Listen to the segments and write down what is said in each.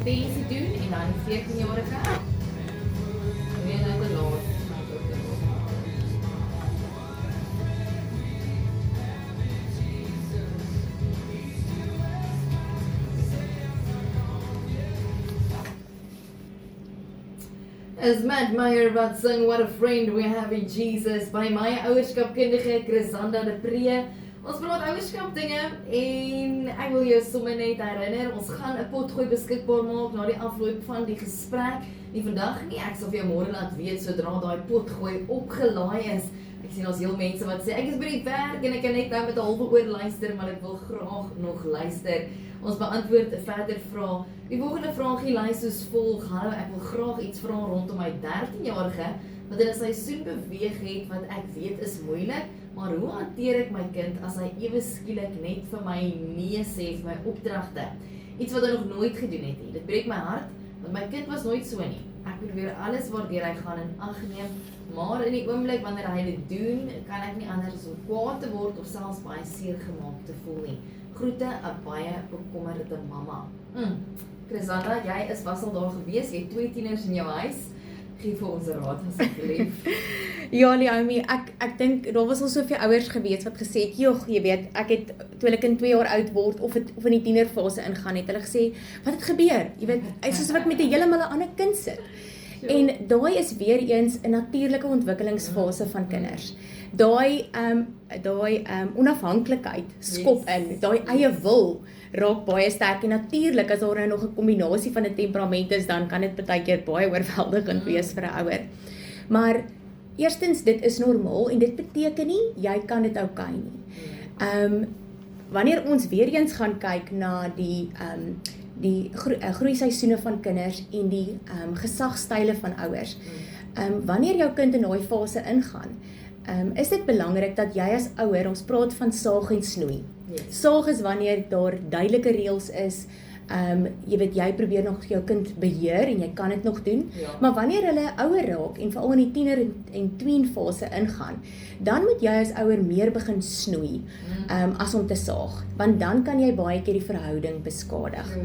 advertensie doen en dan 14-jarige. Weer nou te laat. As Matt Meyer wat sing What a Friend We Have in Jesus by my ouerskapkundige Chrisanda de Pre. Ons praat ouerskap dinge en ek wil jou sommer net herinner, ons gaan 'n potgooi beskikbaar maak na die afloop van die gesprek. Nie vandag nie, ek sal vir jou môre laat weet sodra daai potgooi opgelaai is. Ek sien ons heel mense wat sê ek is by die werk en ek kan net nou met 'n halwe oor luister, maar ek wil graag nog luister. Ons beantwoord verder vrae. Die volgende vraagie lys soos volg: Hallo, ek wil graag iets vra rondom my 13-jarige wat in 'n seisoen beweeg het wat ek weet is moeilik, maar hoe hanteer ek my kind as hy ewe skielik net vir my nee sê vir my opdragte? Iets wat hy nog nooit gedoen het nie. Dit breek my hart, want my kind was nooit so nie. Ek probeer alles waardeur hy gaan in ag neem, maar in die oomblik wanneer hy dit doen, kan ek nie anders as om kwaad te word of selfs baie seer gemaak te voel nie. Groete, 'n baie bekommerde mamma. Chrisanda, jy was al daar gewees, jy het 2 tieners in jou huis. Geef vir ons 'n raad asseblief. Ja, Naomi, ek dink daar was al soveel ouers gewees wat gesê het, "Jog, jy weet, ek het toe hulle kind 2 jaar oud word of in die tienerfase ingaan het, hulle gesê, wat het gebeur? Jy weet, soos wat ek met 'n heeltemal 'n ander kind sit." En daai is weer eens 'n natuurlike ontwikkelingsfase van kinders. Daai onafhanklikheid skop in, daai eie wil raak baie sterk en natuurlik as daar nou nog 'n kombinasie van 'n temperament is, dan kan dit baie keer baie oorweldigend wees vir 'n ouer. Maar eerstens, dit is normaal en dit beteken nie jy kan dit oukei nie. Wanneer ons weer eens gaan kyk na die groeiseisoene van kinders en die gesagstyle van ouers. Wanneer jou kind in daai fase ingaan, is dit belangrik dat jy as ouer, ons praat van saag en snoei. Saag is wanneer daar duidelike reëls is, jy weet, jy probeer nog jou kind beheer en jy kan dit nog doen, maar wanneer hulle ouer raak en veral in die tiener en tween fase ingaan, dan moet jy as ouer meer begin snoei as om te saag, want dan kan jy baie keer die verhouding beskadig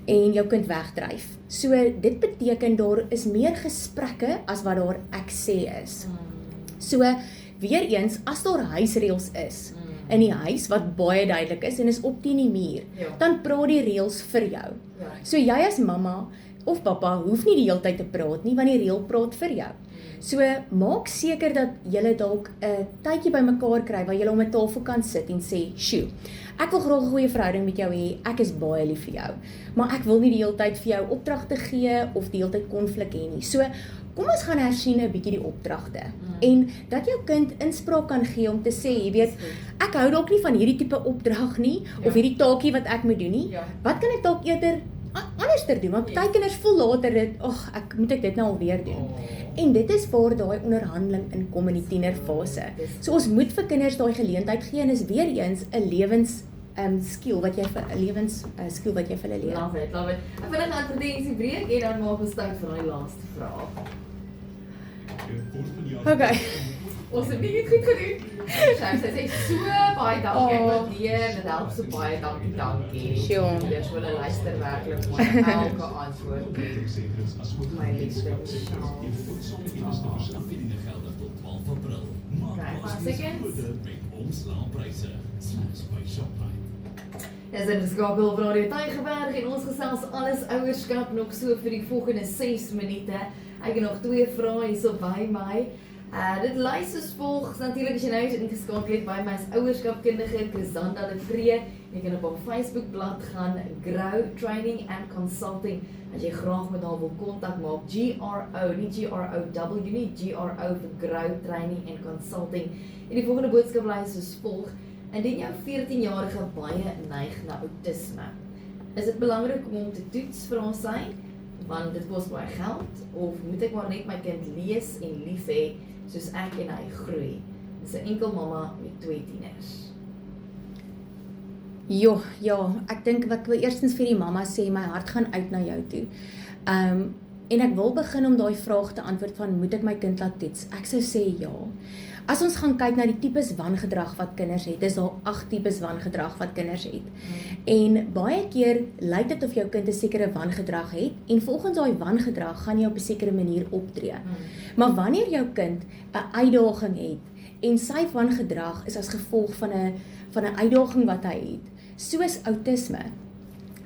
en jou kind wegdryf. So dit beteken daar is meer gesprekke as wat daar ek sê is. So weer eens, as daar huisreëls is in die huis wat baie duidelik is en is op teen die muur, dan praat die reëls vir jou. So jy as mamma of pappa hoef nie die hele tyd te praat nie, want die reël praat vir jou. So maak seker dat julle dalk 'n tydjie bymekaar kry waar julle om 'n tafel kan sit en sê, "Sjoe, ek wil graag 'n goeie verhouding met jou hê, ek is baie lief vir jou, maar ek wil nie die hele tyd vir jou opdragte gee of die hele tyd konflik hê nie. So kom ons gaan hersien 'n bietjie die opdragte." En dat jou kind inspraak kan gee om te sê, jy weet, ek hou dalk nie van hierdie tipe opdrag nie, of hierdie taakie wat ek moet doen nie. Wat kan ek dalk eerder anderster doen? Want baie kinders voel later dit, moet ek dit nou alweer doen? En dit is waar daai onderhandeling in kom in die tienerfase. So ons moet vir kinders daai geleentheid gee en is weer eens 'n lewens skill wat jy vir 'n lewensskill wat jy vir hulle leer. Love it. Ek wil 'n advertensie breek en dan maak ons tyd vir daai laaste vraag. Okay. Ons het nie goed gedoen. Sy sê so baie dankie, ek waardeer, dit help so baie, dankie. Sure. Dis wel 'n luister werklik maar elke antwoord. My liefste. Dis 'n skakel op Radio Tygerberg en ons gesels alles ouerskap nog so vir die volgende 6 minute. Ek het nog 2 vrae hierso by my. Dit lys soos volg. Natuurlik as jy nou ingeskakel het by my as ouerskapkundige Chrisanda de Pre. Jy kan op haar Facebookblad gaan, Grow Training and Consulting. As jy graag met haar wil kontak maak, GRO, nie GROW nie, GRO vir Grow Training and Consulting. En die volgende boodskap lys soos volg. Indien jou 14-jarige baie neig na autisme, is dit belangrik om hom te toets vir ons sy, want dit kos baie geld, of moet ek maar net my kind lees en lief hê, soos ek en hy groei? Dis 'n enkel mamma met 2 tieners. Ja, ek dink wat ek wil eerstens vir die mamma sê, my hart gaan uit na jou toe. En ek wil begin om daai vraag te antwoord van, moet ek my kind laat toets? Ek sou sê ja. As ons gaan kyk na die tipes wangedrag wat kinders het, is daar 8 tipes wangedrag wat kinders het. En baie keer lyk dit of jou kind 'n sekere wangedrag het en volgens daai wangedrag gaan jy op 'n sekere manier optree. Maar wanneer jou kind 'n uitdaging het en sy wangedrag is as gevolg van 'n uitdaging wat hy het, soos outisme,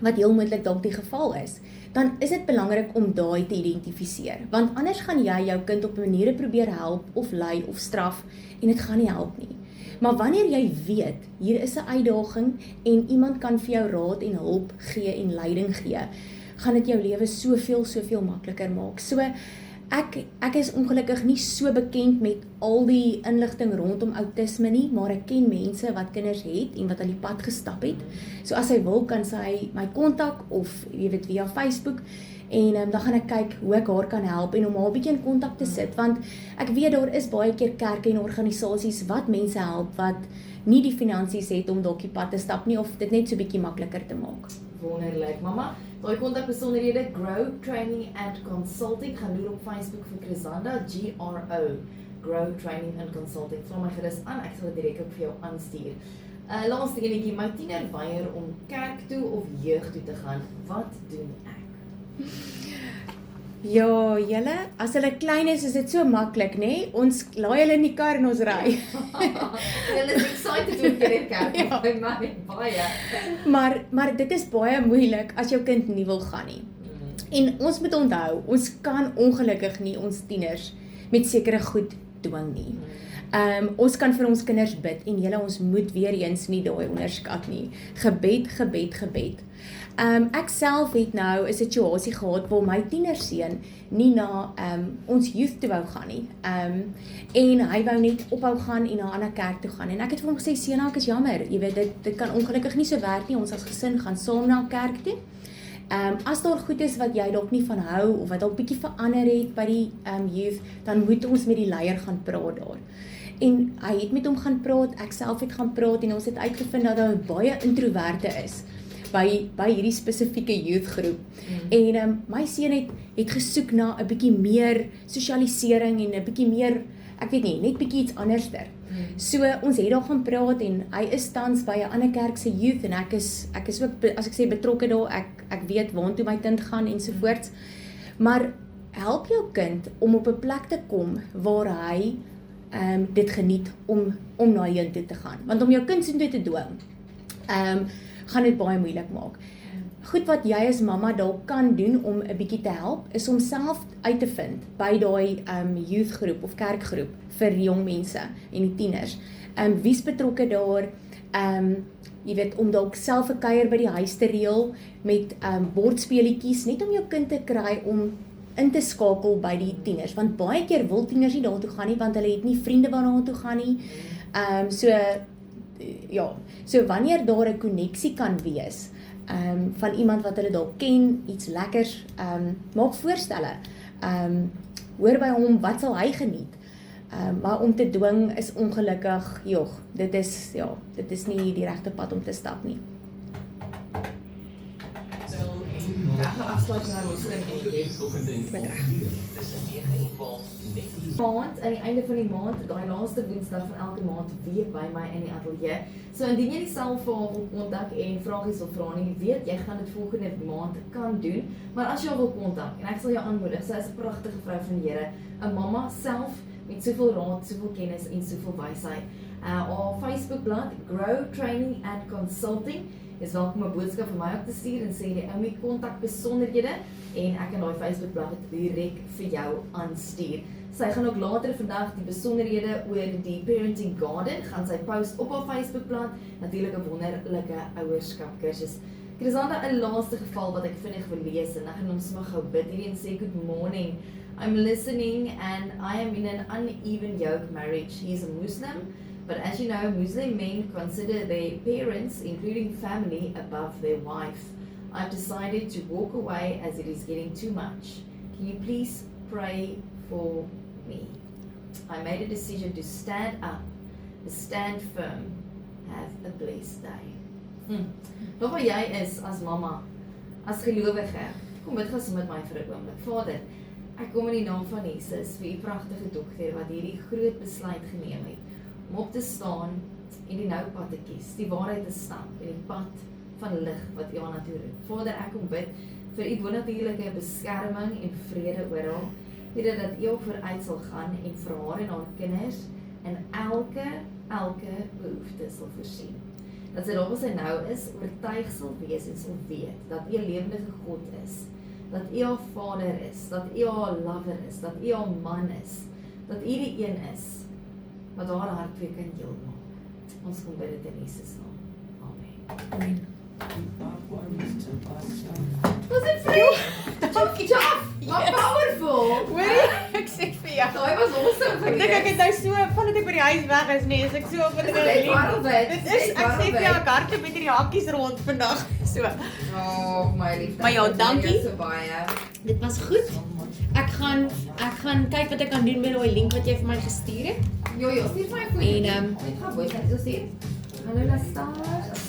wat heel moontlik dalk die geval is, dan is dit belangrik om daai te identifiseer. Want anders gaan jy jou kind op 'n manier probeer help of lei of straf en dit gaan nie help nie. Maar wanneer jy weet, hier is 'n uitdaging en iemand kan vir jou raad en hulp gee en leiding gee, gaan dit jou lewe soveel makliker maak. So ek is ongelukkig nie so bekend met al die inligting rondom outisme nie, maar ek ken mense wat kinders het en wat aan die pad gestap het. So as hy wil, kan sy my kontak of jy weet via Facebook en dan gaan ek kyk hoe ek haar kan help en om haar 'n bietjie in kontak te sit, want ek weet daar is baie keer kerke en organisasies wat mense help wat nie die finansies het om dalk die pad te stap nie of dit net so bietjie makliker te maak. Wonderlik, mamma. Daai kontakbesonderhede Grow Training and Consulting, gaan loer op Facebook vir Chrisanda, GRO, Grow Training and Consulting. Vra my gerus aan, ek sal dit direk ook vir jou aanstuur. Laaste enetjie, my tiener weier om kerk toe of jeug toe te gaan. Wat doen ek? Ja, julle, as hulle klein is dit so maklik, nê? Ons laai hulle in die kar en ons ry. Hulle is excited om keer kerk Ja. by my, baie. Maar dit is baie moeilik as jou kind nie wil gaan nie. En ons moet onthou, ons kan ongelukkig nie ons tieners met sekere goed dwing nie. Ons kan vir ons kinders bid en julle, ons moet weer eens nie daai onderskat nie. Gebed. Ek self het nou 'n situasie gehad waar my tienerseun nie na ons youth toe wou gaan nie. En hy wou net ophou gaan en na 'n ander kerk toe gaan. En ek het vir hom gesê, seun, ek is jammer, jy weet dit kan ongelukkig nie so werk nie. Ons as gesin gaan saam na 'n kerk toe. As daar goed is wat jy dalk nie van hou of wat dalk bietjie verander het by die youth, dan moet ons met die leier gaan praat daar. En hy het met hom gaan praat, ek self het gaan praat en ons het uitgevind dat daar baie introverte is by hierdie spesifieke youth groep. En my seun het gesoek na 'n bietjie meer sosialisering en 'n bietjie meer, ek weet nie, net bietjie iets anderster. So ons het daar gaan praat en hy is tans by 'n ander kerk se youth en ek is ook, as ek sê betrokke daar, ek weet waartoe my kind gaan ensovoorts. Maar help jou kind om op 'n plek te kom waar hy dit geniet om na heen toe te gaan. Want om jou kind so toe te dwing, gaan dit baie moeilik maak. Goed wat jy as mamma dalk kan doen om 'n bietjie te help, is om self uit te vind by daai youth groep of kerkgroep vir jong mense en die tieners. Wie's betrokke daar? Jy weet, om dalk self 'n kuier by die huis te reël met bordspeletjies, net om jou kind te kry om in te skakel by die tieners, want baie keer wil tieners nie daartoe gaan nie, want hulle het nie vriende waarna toe gaan nie. So wanneer daar 'n koneksie kan wees van iemand wat hulle dalk ken, iets lekkers, maak voorstelle. Hoor by hom, wat sal hy geniet? Maar om te dwing is ongelukkig, dit is nie die regte pad om te stap nie. Ek gaan afsluit nou ons maand, aan die einde van die maand, daai laaste Woensdag van elke maand, weer by my in die ateljee. So indien jy die selfverhaal wil kontak en vragies wil vra nie, weet jy gaan dit volgende maand kan doen, maar as jy wil kontak en ek sal jou aanmoedig, sy is 'n pragtige vrou van die Here, 'n mamma self met soveel raad, soveel kennis en soveel wysheid. Haar Facebookblad Grow Training and Consulting is welkom 'n boodskap vir my op te stuur en sê die ou met kontakbesonderhede en ek kan daai Facebookblad direk vir jou aanstuur. Sy gaan ook later vandag die besonderhede oor die Parenting Garden gaan sy post op haar Facebookblad, natuurlik 'n wonderlike ouerskap kursus. Chrisanda, 'n laaste geval wat ek vinnig wil lees en ek gaan hom sommer gou bid hierdie en sê good morning. I'm listening and I am in an uneven yoke marriage. He is a Muslim, but as you know, Muslim men consider their parents, including family, above their wife. I've decided to walk away as it is getting too much. Can you please pray for me? I made a decision to stand up, to stand firm. Have a blessed day. Nog waar jy is as mamma, as gelowige, kom bid gou saam met my vir 'n oomblik. Vader, Ek kom in die naam van Jesus vir u pragtige dogter wat hierdie groot besluit geneem het om op te staan en die nou pad te kies, die waarheid te stap en die pad van lig wat u aan na toe roep. Vader, ek kom bid vir u bonatuurlike beskerming en vrede oral. Here, dat u op vooruit sal gaan en vir haar en haar kinders in elke behoefte sal voorsien. Dat sy daar waar sy nou is, oortuig sal wees en sal weet dat u 'n lewendige God is, dat u haar Vader is, dat u haar lover is, dat u haar man is, dat u die een is wat haar hart weer kan heel maak. Ons kom bid dit in Jesus naam. Amen. Amen. Was dit vir jou? Chof! Wat powerful! Hoorie, ek sê vir jou. Daai was awesome Ek dink ek het nou so, vandat ek by die huis weg is, nee, as ek so op Dit is warm wit. Dit is, ek sê vir jou, ek hardloop met hierdie hakkies rond vandag, so. Oh, my liefde. Maar ja, dankie. So baie. Dit was goed. Ek gaan kyk wat ek kan doen met daai link wat jy vir my gestuur het. Jo, stuur vir my foto. En, Net gaan voice note stuur. Hallo Lastas.